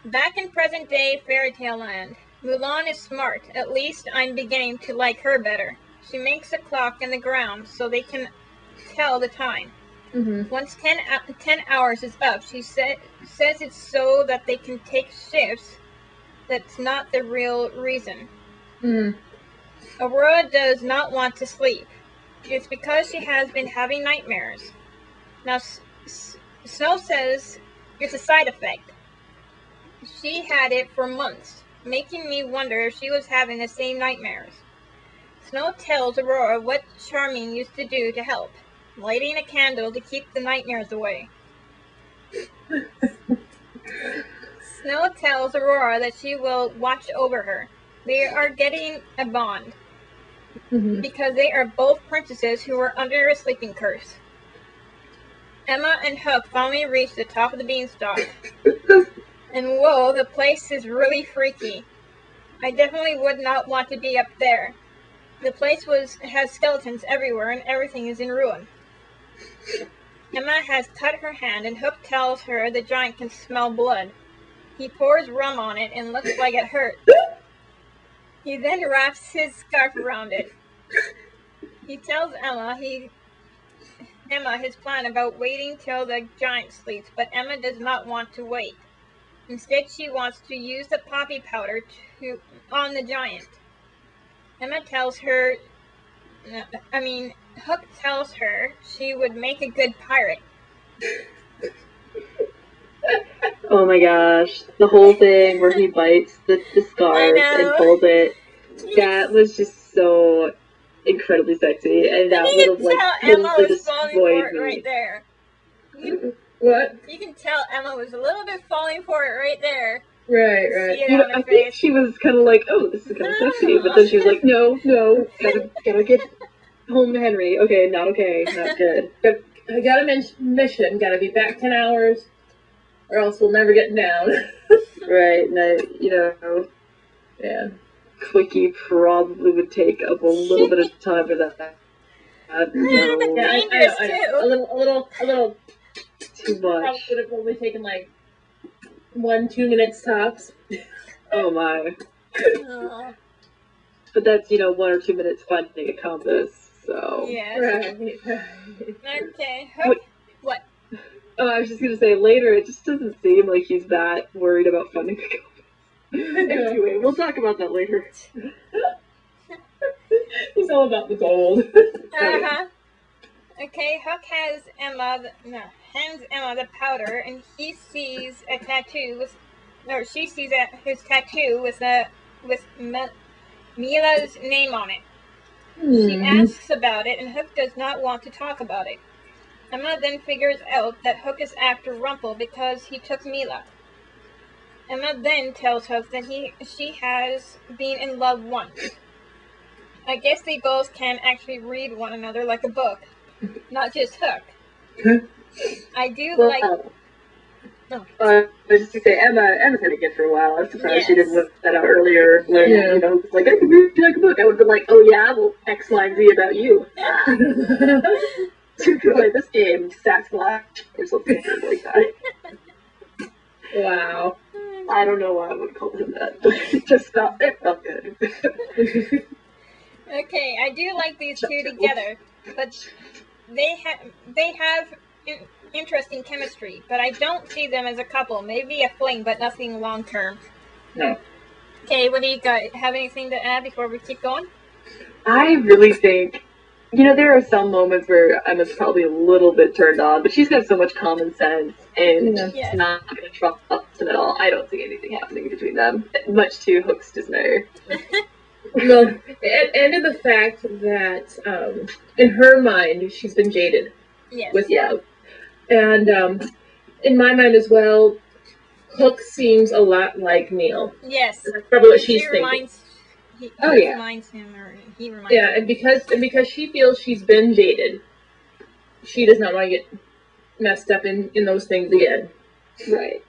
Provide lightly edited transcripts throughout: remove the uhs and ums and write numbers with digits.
Back in present-day fairy tale land, Mulan is smart. At least I'm beginning to like her better. She makes a clock in the ground so they can tell the time. Once 10 hours is up, she says it's so that they can take shifts. That's not the real reason. Aurora does not want to sleep. It's because she has been having nightmares. Now, Snow says it's a side effect. She had it for months, making me wonder if she was having the same nightmares. Snow tells Aurora what Charming used to do to help, lighting a candle to keep the nightmares away. Snow tells Aurora that she will watch over her. They are getting a bond, because they are both princesses who were under a sleeping curse. Emma and Hook finally reach the top of the beanstalk. And whoa, the place is really freaky. I definitely would not want to be up there. The place has skeletons everywhere and everything is in ruin. Emma has cut her hand and Hook tells her the giant can smell blood. He pours rum on it and looks like it hurt. He then wraps his scarf around it. He tells Emma his plan about waiting till the giant sleeps, but Emma does not want to wait. Instead, she wants to use the poppy powder on the giant. Hook tells her she would make a good pirate. Oh my gosh, the whole thing where he bites the scarf and pulls it, that was just so incredibly sexy, and that would have totally destroyed me. Right there. What? You can tell Emma was a little bit falling for it right there. Right. I think she was kind of like, oh, this is kind of sexy, but then she was like, no, gotta get home to Henry. Okay, not good. I got a mission, gotta be back 10 hours, or else we'll never get down. Right, and yeah. Quickie probably would take up a little bit of time for that. I know. A little too much. Probably would have only taken like 1-2 minutes tops. Oh my. But that's, 1 or 2 minutes finding a compass, so. Yeah. Right. Okay. What? Oh, I was just gonna say, later, it just doesn't seem like he's that worried about finding a compass. Anyway, we'll talk about that later. He's all about the gold. Okay, Hook hands Emma the powder, and he sees a tattoo she sees his tattoo with Mila's name on it. She asks about it, and Hook does not want to talk about it. Emma then figures out that Hook is after Rumple because he took Mila. Emma then tells Hook that she has been in love once. I guess they both can actually read one another like a book, not just Hook. I do like. I was just to say, Emma's had a gift for a while. I was surprised she didn't whip that out earlier. When, it's like, I can read you like a book. I would have been like, oh yeah, well, X, Y, and Z about you. To play this game, Sasquatch, or something like that. Wow. I don't know why I would call him that, but it felt good. Okay, I do like these two together, but they have interesting chemistry, but I don't see them as a couple. Maybe a fling, but nothing long term. No. Okay, what do you got? Have anything to add before we keep going? I really think, there are some moments where Emma's probably a little bit turned on, but she's got so much common sense, and she's not going to trust him at all. I don't see anything happening between them, much to Hook's dismay. Well, and in the fact that, in her mind, she's been jaded. Yes. With love. And, in my mind as well, Hook seems a lot like Neil. Yes. That's probably what she's thinking. He reminds him, or he reminds him. Yeah, and because she feels she's been jaded, she does not want to get messed up in those things again. Right.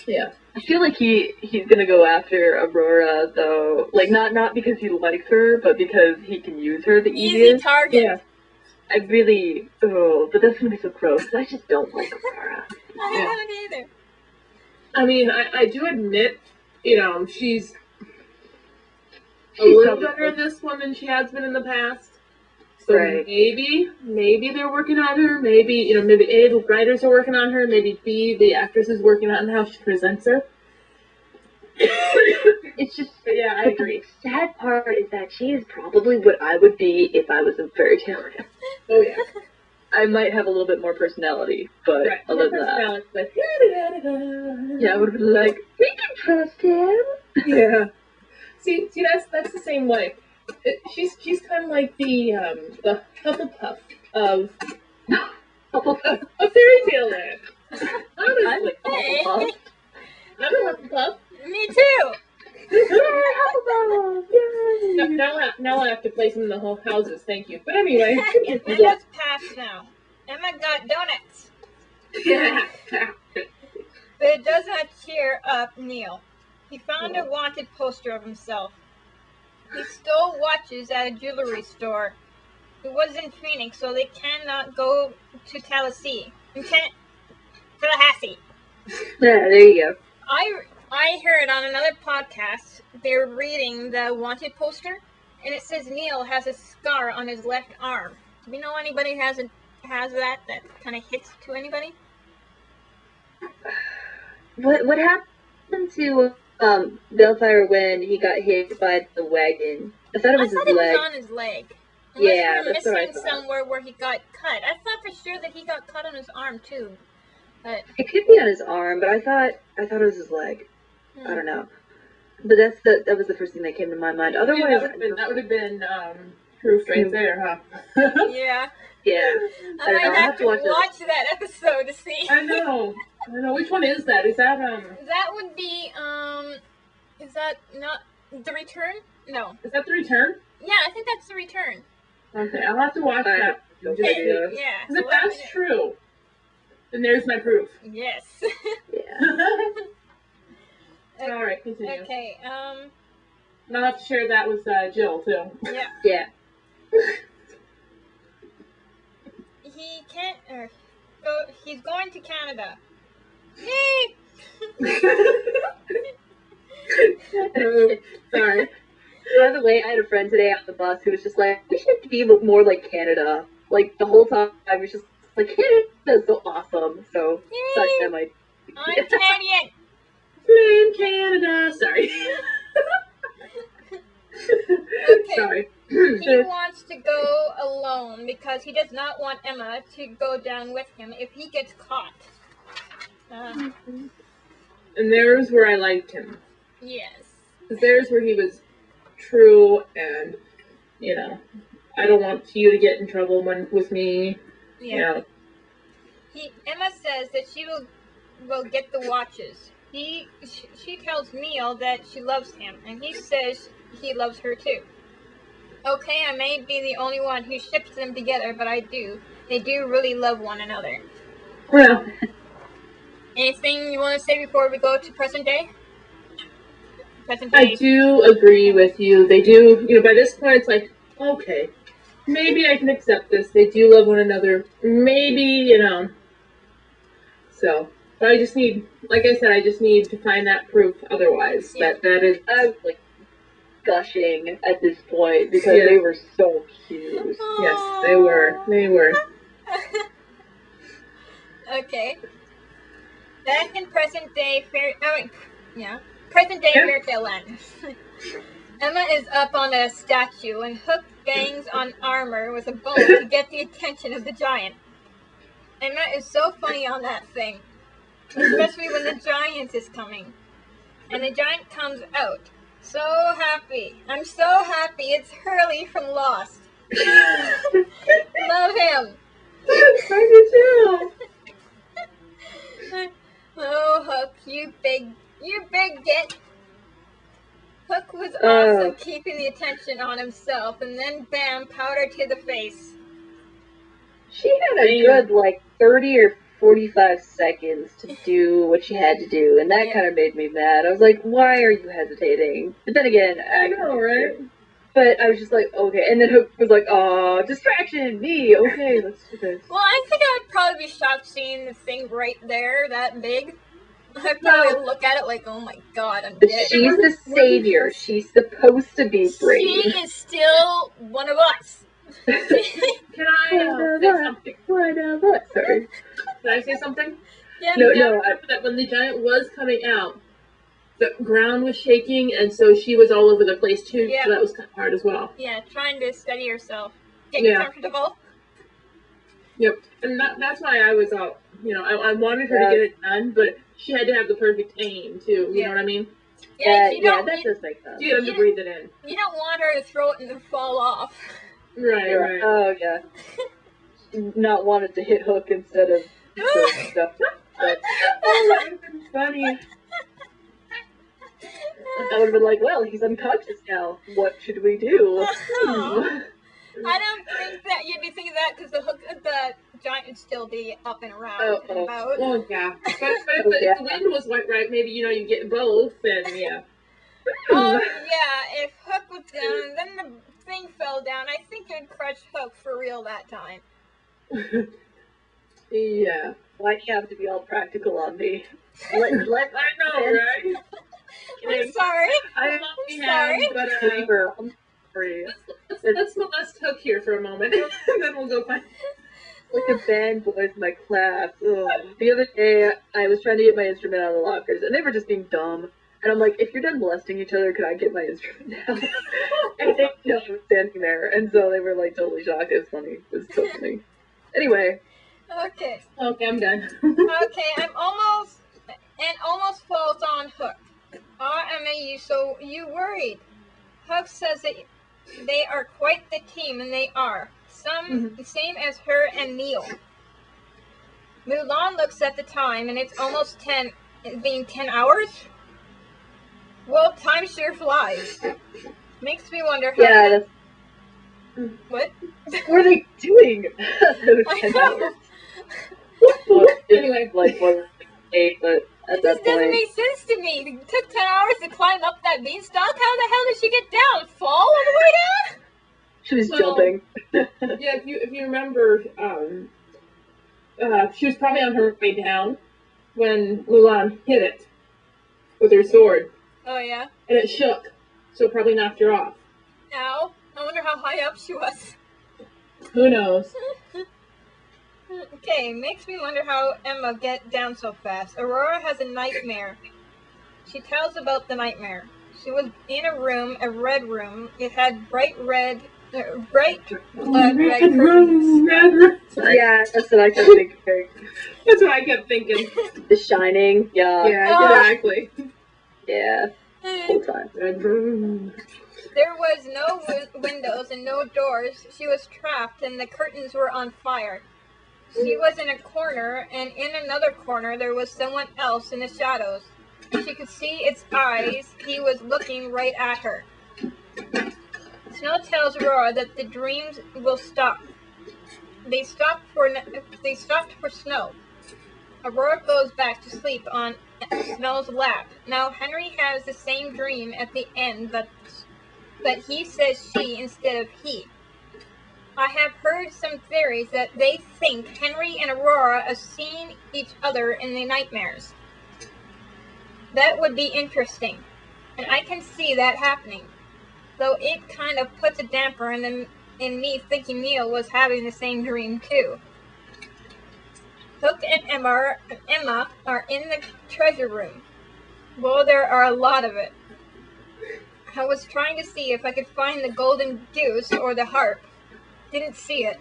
Yeah. I feel like he's gonna go after Aurora, though. Like, not because he likes her, but because he can use her the easiest. Easy target. Yeah. I really, but that's gonna be so gross, because I just don't like Aurora. I don't either. I mean, I do admit, she's a little better in this one than she has been in the past. So maybe they're working on her. Maybe, maybe A, the writers are working on her. Maybe B, the actress is working on how she presents her. It's just, yeah, I agree. The sad part is that she is probably what I would be if I was a fairy tale. Oh, yeah. I might have a little bit more personality, but other than that. But yeah, I would be like, we can trust him. Yeah. See, that's the same way. She's kind of like the Hufflepuff of fairy tale land. I'm a Hufflepuff. I'm a Hufflepuff. Me too. Now I have to place them in the whole houses. Thank you. But anyway, Emma's passed now. Emma got donuts. Yeah. But it does not cheer up Neil. He found a wanted poster of himself. He stole watches at a jewelry store. It was in Phoenix, so they cannot go to Tallahassee. Tallahassee. Yeah, there you go. I heard on another podcast they were reading the wanted poster, and it says Neil has a scar on his left arm. Do you know anybody who has that kind of hits to anybody? What happened to Bellfire when he got hit by the wagon? I thought it was his leg. It was on his leg. Unless that's what I thought. Somewhere where he got cut. I thought for sure that he got cut on his arm too. But it could be on his arm, but I thought it was his leg. I don't know. But that was the first thing that came to my mind. Otherwise, that would have been proof right there, huh? Yeah. Yeah. I might have to watch that episode to see. I know. Which one is that? Is that That would be is that not The Return? No. Is that The Return? Yeah, I think that's The Return. Okay, I'll have to watch that. Yeah. Because if that's true, then there's my proof. Yes. Yeah. All right, continue. Okay. And I'll have to share that with Jill too. Yeah. Yeah. He can't. He's going to Canada. Yay! Sorry. By the way, I had a friend today on the bus who was just like, "We should be more like Canada." Like the whole time, I was just like, "Canada's so awesome." So, sorry, that might. I'm Canadian. In Canada. Sorry. Okay. Sorry. He wants to go alone because he does not want Emma to go down with him if he gets caught. And there's where I liked him. Yes. Because there's where he was true and, I don't want you to get in trouble with me. Yeah. Emma says that she will get the watches. She tells Neil that she loves him, and he says he loves her too. Okay, I may be the only one who ships them together, but I do. They do really love one another. Well. Anything you want to say before we go to present day? Present day. I do agree with you. They do, by this point it's like, okay, maybe I can accept this. They do love one another. Maybe, So, but I just need, like I said, I just need to find that proof otherwise. Yeah. That is... I'm like gushing at this point because they were so cute. Aww. Yes, they were. Okay. Back in present day present day fairy tale land. Emma is up on a statue and Hook bangs on armor with a bone to get the attention of the giant. Emma is so funny on that thing, especially when the giant is coming. And the giant comes out. So happy. I'm so happy. It's Hurley from Lost. Love him. I do too. Oh, Hook, you big git. Hook was awesome keeping the attention on himself, and then bam, powder to the face. She had a good, 30 or 45 seconds to do what she had to do, and that kind of made me mad. I was like, why are you hesitating? But then again, I know, right? But I was just like, okay. And then Hook was like, oh, distraction, me. Okay, let's do this. Well, I think I would probably be shocked seeing the thing right there, that big. I probably look at it like, oh my god, I'm dead. She's the savior. She's supposed to be brave. She is still one of us. Can I say something? Sorry. Can I say something? Yeah, No. That when the giant was coming out, the ground was shaking, and so she was all over the place too. Yeah. So that was kind of hard as well. Yeah, trying to steady yourself, get comfortable. Yep, and that's why I was out. I wanted her to get it done, but she had to have the perfect aim too. You know what I mean? Yeah, that does make sense. You have to breathe it in. You don't want her to throw it and then fall off. Right. Oh yeah. Not wanted to hit Hook instead of stuff. That would have been funny. I would have been like, well, he's unconscious now. What should we do? I don't think that you'd be thinking that because the giant would still be up and around and about. Well, yeah. But if the wind was right, maybe you get both, and yeah. Oh yeah, if Hook was down and then the thing fell down, I think it'd crush Hook for real that time. Yeah. Why do you have to be all practical on me? I know, right? I'm sorry. I'm sorry. But I'm sorry. Let's molest Hook here for a moment, and then we'll go find. Like a band boys in my class. Ugh. The other day, I was trying to get my instrument out of the lockers, and they were just being dumb. And I'm like, if you're done molesting each other, could I get my instrument now? And they I was standing there, and so they were like totally shocked. It was funny. It was so funny. Anyway. Okay, I'm done. Okay, almost falls on Hook. Emma, so you worried? Hook says that they are quite the team, and they are. The same as her and Neil. Mulan looks at the time, and it's almost 10, it being 10 hours? Well, time sure flies. Makes me wonder how... What? What were they doing? Those 10 hours. Anyway. Like 8, but at that point... This doesn't make sense to me. It took 10 hours to climb up that beanstalk. How the hell did she get down? Fall all the way down? She was jumping. Yeah, if you remember, she was probably on her way down when Mulan hit it with her sword. Oh, yeah? And it shook, so it probably knocked her off. Ow. I wonder how high up she was. Who knows? Okay, makes me wonder how Emma get down so fast. Aurora has a nightmare. She tells about the nightmare. She was in a room, a red room. It had bright red curtains. Yeah, that's what I kept thinking. That's what I kept thinking. The Shining, yeah. Yeah, exactly. Yeah, whole time. Red room. There was no windows and no doors. She was trapped, and the curtains were on fire. She was in a corner, and in another corner there was someone else in the shadows. She could see its eyes. He was looking right at her. Snow tells Aurora that the dreams will stop. They stopped for Snow. Aurora goes back to sleep on Snow's lap. Now Henry has the same dream at the end, but he says she instead of he. I have heard some theories that they think Henry and Aurora have seen each other in the nightmares. That would be interesting, and I can see that happening. Though it kind of puts a damper in me thinking Neil was having the same dream too. Hook and Emma are in the treasure room. Well, there are a lot of it. I was trying to see if I could find the golden goose or the harp. Didn't see it.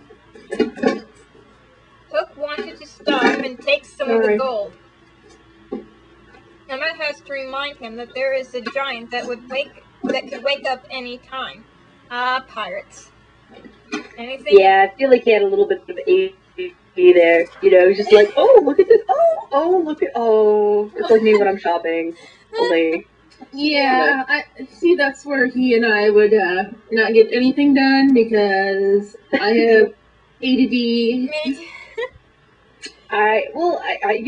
Hook wanted to stop and take some of the gold. Emma has to remind him that there is a giant that could wake up any time. Pirates. Anything? Yeah, I feel like he had a little bit of ADD there. Just like, oh, look at this. Oh, look at, it's like me when I'm shopping. Only. Yeah, I see. That's where he and I would not get anything done because I have ADD. You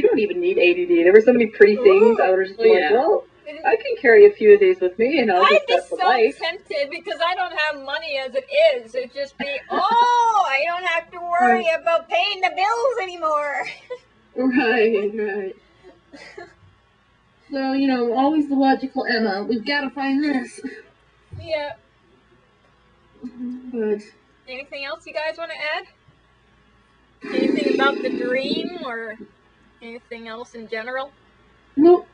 don't even need ADD. There were so many pretty things. I was just I can carry a few of these with me, and I'll I'd just be set the life. so tempted because I don't have money as it is. It'd just be, I don't have to worry about paying the bills anymore. Right. So, you know, always the logical Emma. We've got to find this. Yeah. But anything else you guys want to add? Anything about the dream or anything else in general? nope.